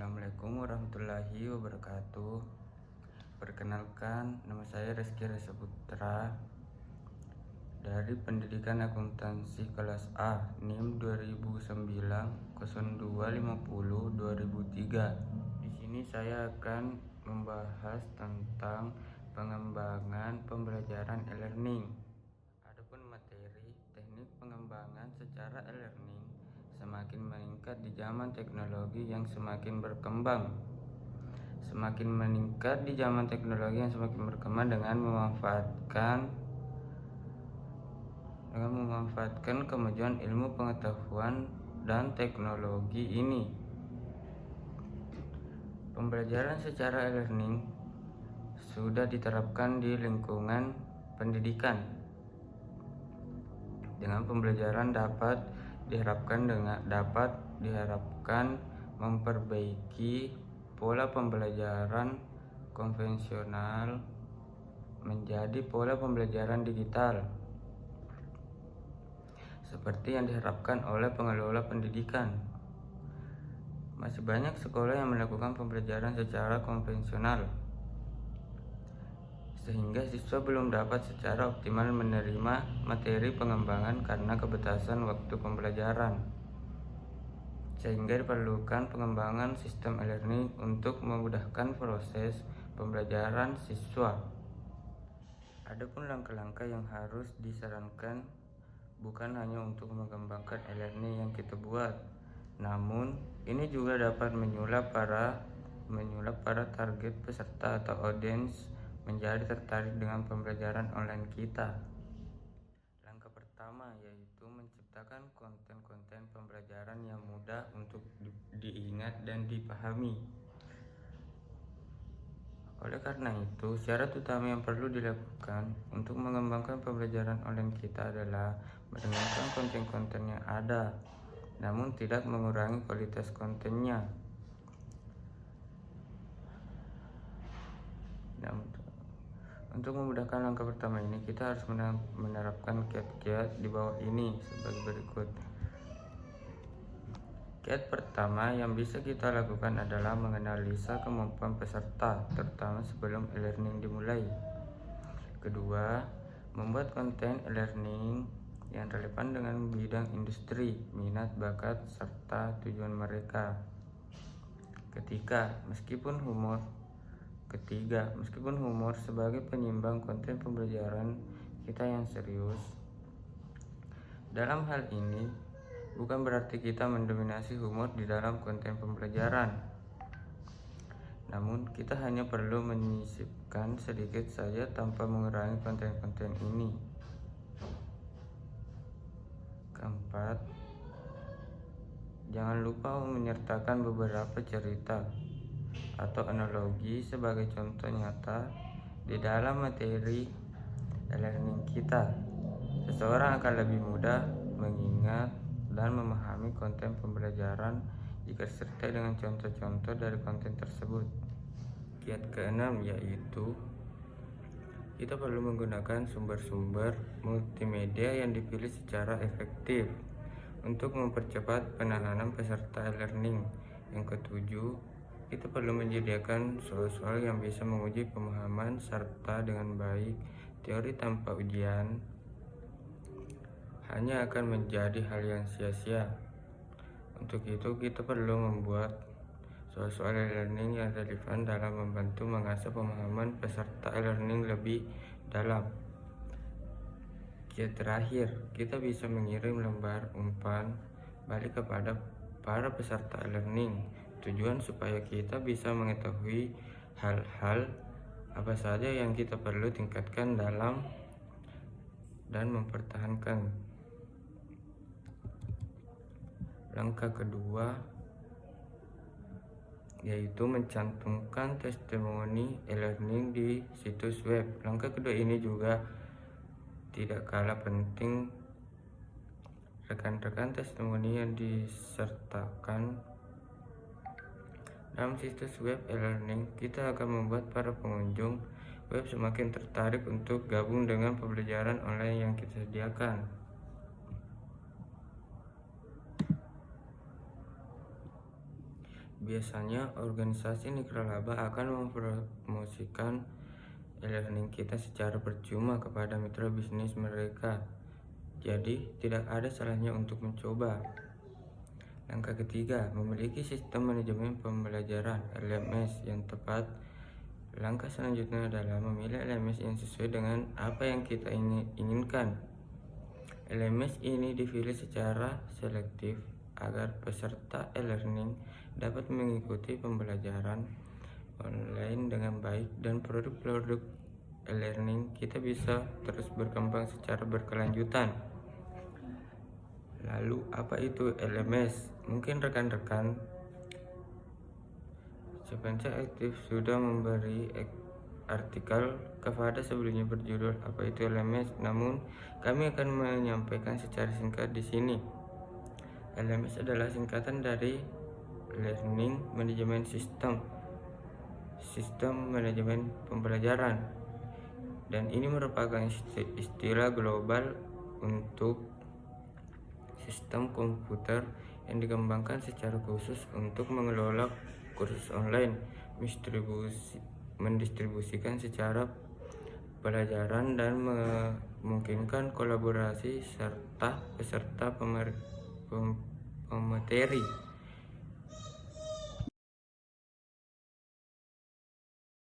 Assalamualaikum warahmatullahi wabarakatuh. Perkenalkan, nama saya Rizky Reza Putra dari Pendidikan Akuntansi kelas A, NIM 2009-0250-2003. Di sini saya akan membahas tentang pengembangan pembelajaran e-learning. Adapun materi teknik pengembangan secara e-learning semakin meningkat di zaman teknologi yang semakin berkembang. Semakin meningkat di zaman teknologi yang semakin berkembang dengan memanfaatkan kemajuan ilmu pengetahuan dan teknologi ini. Pembelajaran secara e-learning sudah diterapkan di lingkungan pendidikan. Dengan pembelajaran dapat diharapkan memperbaiki pola pembelajaran konvensional menjadi pola pembelajaran digital, seperti yang diharapkan oleh pengelola pendidikan. Masih banyak sekolah yang melakukan pembelajaran secara konvensional, sehingga siswa belum dapat secara optimal menerima materi pengembangan karena kebatasan waktu pembelajaran. Sehingga diperlukan pengembangan sistem e-learning untuk memudahkan proses pembelajaran siswa. Adapun langkah-langkah yang harus disarankan bukan hanya untuk mengembangkan e-learning yang kita buat, namun ini juga dapat menyulap para target peserta atau audiens menjadi tertarik dengan pembelajaran online kita. Langkah pertama yaitu menciptakan konten-konten pembelajaran yang mudah untuk diingat dan dipahami. Oleh karena itu, syarat utama yang perlu dilakukan untuk mengembangkan pembelajaran online kita adalah mendengarkan konten-konten yang ada, namun tidak mengurangi kualitas kontennya. Untuk memudahkan langkah pertama ini, kita harus menerapkan kiat-kiat di bawah ini sebagai berikut. Kiat pertama yang bisa kita lakukan adalah menganalisa kemampuan peserta, terutama sebelum e-learning dimulai. Kedua, membuat konten e-learning yang relevan dengan bidang industri, minat, bakat, serta tujuan mereka. Ketiga, meskipun humor sebagai penyimbang konten pembelajaran kita yang serius. Dalam hal ini, bukan berarti kita mendominasi humor di dalam konten pembelajaran. Namun, kita hanya perlu menyisipkan sedikit saja tanpa mengurangi konten-konten ini. Keempat, jangan lupa menyertakan beberapa cerita atau analogi sebagai contoh nyata di dalam materi e-learning kita. Seseorang akan lebih mudah mengingat dan memahami konten pembelajaran jika disertai dengan contoh-contoh dari konten tersebut. Kiat keenam yaitu kita perlu menggunakan sumber-sumber multimedia yang dipilih secara efektif untuk mempercepat penanganan peserta e-learning. Yang ketujuh, kita perlu menyediakan soal-soal yang bisa menguji pemahaman serta dengan baik. Teori tanpa ujian hanya akan menjadi hal yang sia-sia. Untuk itu, kita perlu membuat soal-soal e-learning yang relevan dalam membantu mengasah pemahaman peserta e-learning lebih dalam. Kiat terakhir, kita bisa mengirim lembar umpan balik kepada para peserta e-learning. Tujuan supaya kita bisa mengetahui hal-hal apa saja yang kita perlu tingkatkan dalam dan mempertahankan. Langkah kedua yaitu mencantumkan testimoni e-learning di situs web. Langkah kedua ini juga tidak kalah penting. Rekan-rekan testimoni yang disertakan dalam situs web e-learning kita akan membuat para pengunjung web semakin tertarik untuk gabung dengan pembelajaran online yang kita sediakan. Biasanya organisasi nikralaba akan mempromosikan e-learning kita secara percuma kepada mitra bisnis mereka. Jadi, tidak ada salahnya untuk mencoba. Langkah ketiga, memiliki sistem manajemen pembelajaran (LMS) yang tepat. Langkah selanjutnya adalah memilih LMS yang sesuai dengan apa yang kita inginkan. LMS ini dipilih secara selektif agar peserta e-learning dapat mengikuti pembelajaran online dengan baik dan produk-produk e-learning kita bisa terus berkembang secara berkelanjutan. Lalu, apa itu LMS? Mungkin rekan-rekan Sepenca Aktif sudah memberi artikel kepada sebelumnya berjudul apa itu LMS, namun kami akan menyampaikan secara singkat di sini. LMS adalah singkatan dari Learning Management System, sistem manajemen pembelajaran, dan ini merupakan istilah global untuk sistem komputer yang dikembangkan secara khusus untuk mengelola kursus online, mendistribusikan secara pelajaran, dan memungkinkan kolaborasi serta peserta pemateri.